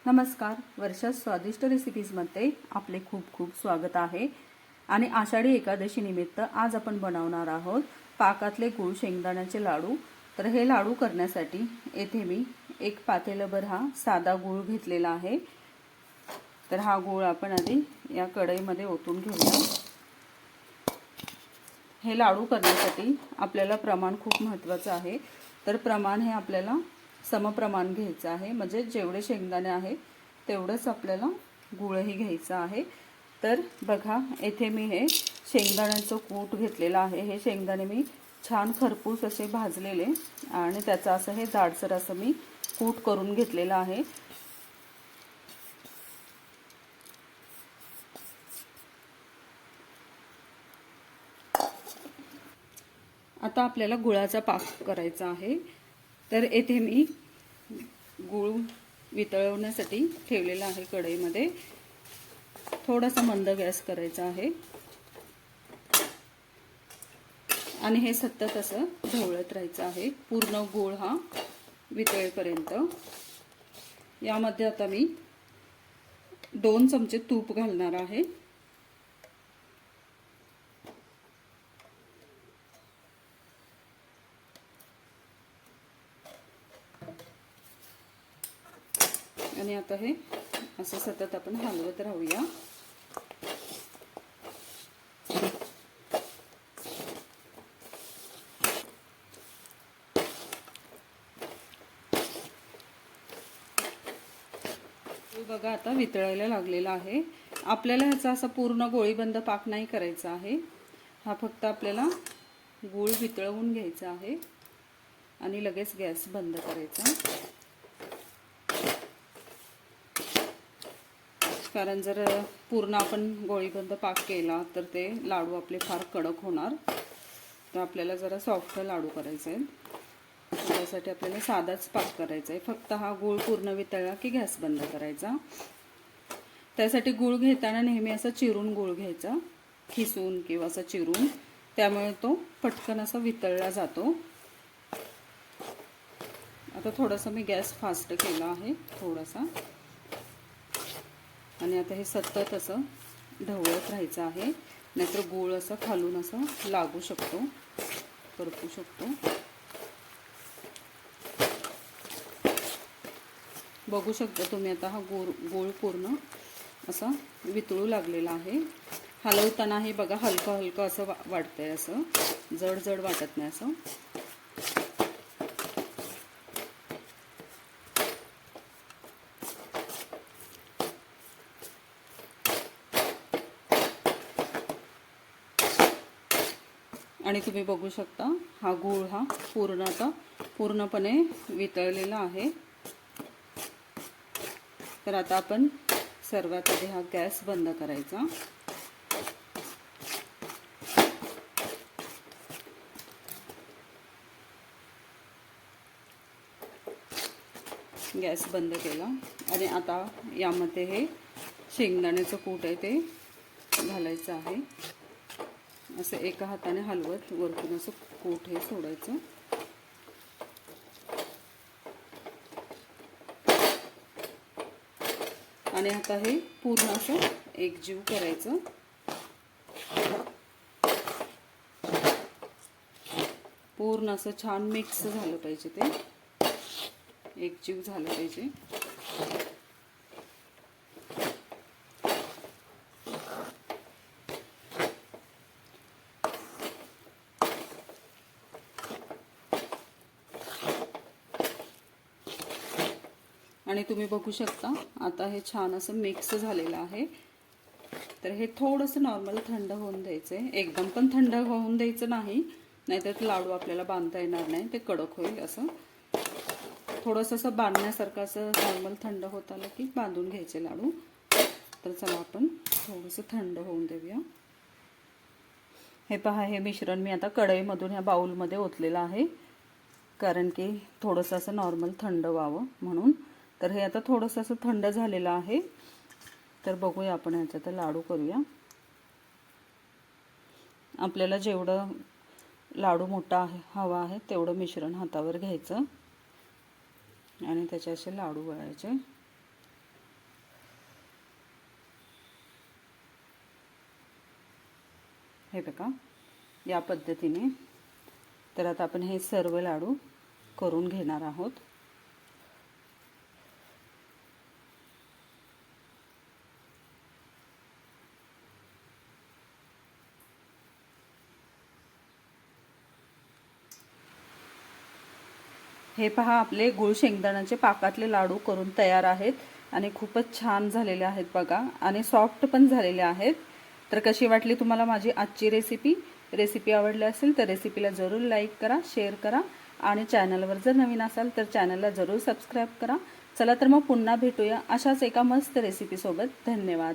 नमस्कार, वर्षा स्वादिष्ट रेसिपीजमध्ये आपले खूप खूप स्वागत आहे। आणि आषाढी एकादशी निमित्त आज आपण बनवणार आहोत पाकातले गूळ शेंगदाण्याचे लाडू। तर हे लाडू करण्यासाठी येथे मी एक पातेलभर हा साधा गूळ घेतलेला आहे। तर हा गूळ आपण आधी या कढईमध्ये ओतून घेऊया। हे लाडू करण्यासाठी आपल्याला प्रमाण खूप महत्त्वाचं आहे। तर प्रमाण हे आपल्याला समप्रमाण घ्यायचं आहे, म्हणजे जेवढे शेंगदाणे आहे तेवढंच आपल्याला गूळही घ्यायचं आहे। तर बघा, येथे मी हे शेंगदाण्याचं कूट घेतलेलं आहे। हे शेंगदाणे मी छान खरपूस असे भाजलेले आणि त्याचं असं हे जाडसर असं मी कूट करून घेतलेलं आहे। आता आपल्याला गुळाचा पाक करायचा आहे। तर येथे मी गूळ वितळवण्यासाठी ठेवलेला आहे कढईमध्ये। थोडासा मंद गॅस करायचा आहे आणि हे सतत असं ढवळत राहायचं आहे पूर्ण गूळ हा वितळेपर्यंत। यामध्ये आता मी 2 चमचे तूप घालणार आहे। आणि आता हे असं सतत आपण हलवत राहूया। बघा, आता वितळायला लागलेला आहे। आपल्याला ह्याचा असा पूर्ण गोळीबंद पाक नाही करायचा आहे। हा फक्त आपल्याला गूळ वितळवून घ्यायचा आहे आणि लगेच गॅस बंद करायचा। कारण जर पूर्ण आपण गोळीबंद पाक केला तर ते लाडू आपले फार कडक होणार। तर आपल्याला जरा सॉफ्ट लाडू करायचे आहेत, त्यासाठी आपल्याला साधाच पाक करायचा आहे। फक्त हा गूळ पूर्ण वितळला की गॅस बंद करायचा। त्यासाठी गूळ घेताना नेहमी असं चिरून गूळ घ्यायचा, खिसून किंवा असं चिरून, त्यामुळे तो पटकन असा वितळला जातो। आता थोडासा मी गॅस फास्ट केला आहे थोडासा, आणि आता हे सतत असं ढवळत राहायचं आहे, नाहीतर गूळ असं खालून असं लागू शकतो, करपू शकतो। बघू शकता तुम्ही आता हा गूळ पूर्ण असा वितळू लागलेला आहे। हलवताना हे बघा हलकं हलकं असं वाटतंय, असं जड जड वाटत नाही असं। आणि तुम्ही बघू शकता हा गूळ हा पूर्णपणे वितळलेला आहे। तर आता आपण सर्वात आधी हा गॅस बंद करायचा। गॅस बंद केला आणि आता यामध्ये हे शेंगदाण्याचं कूट आहे ते घालायचं आहे। असं एका हाताने हलवत वरतून असं कूट हे सोडायचं। आणि आता हे पूर्ण असं एकजीव करायचं। पूर्ण असं छान मिक्स झालं पाहिजे, ते एकजीव झालं पाहिजे। आणि तुम्ही बघू शकता आता हे छान असं मिक्स झालेलं आहे। तर हे थोडंसं नॉर्मल थंड होऊन द्यायचं आहे, एकदम पण थंड होऊन द्यायचं नाही, नाहीतर लाडू आपल्याला बांधता येणार नाही, ते कडक होईल। असं थोडंसं असं बांधण्यासारखं असं नॉर्मल थंड होत आलं की बांधून घ्यायचे लाडू। तर चला आपण थोडंसं थंड होऊन देऊया। हे पहा, हे मिश्रण मी आता कढईमधून ह्या बाउलमध्ये ओतलेलं आहे, कारण की थोडंसं असं नॉर्मल थंड व्हावं म्हणून। तर हे आता थोडंसं असं थंड झालेलं आहे। तर बघूया आपण ह्याचा लाडू करूया। आपल्याला जेवढं लाडू मोठा हवा आहे तेवढं मिश्रण हातावर घ्यायचं आणि त्याचे असे लाडू वळायचे। हे बघा या पद्धतीने. तर आता आपण हे सर्व लाडू करून घेणार आहोत. हे पहा आपले गुळ शेंगदाण्याचे पाकातले लाडू करून तयार आहेत आणि खूपच छान झालेले आहेत बघा आणि सॉफ्ट पण झालेले आहेत. तर कशी वाटली तुम्हाला माझी आजची रेसिपी आवडली असेल तर रेसिपीला जरूर लाईक करा, शेअर करा आणि चॅनलवर जर नवीन असाल तर चॅनलला जरूर सबस्क्राईब करा. चला तर मग पुन्हा भेटूया अशाच एका मस्त रेसिपीसोबत. धन्यवाद.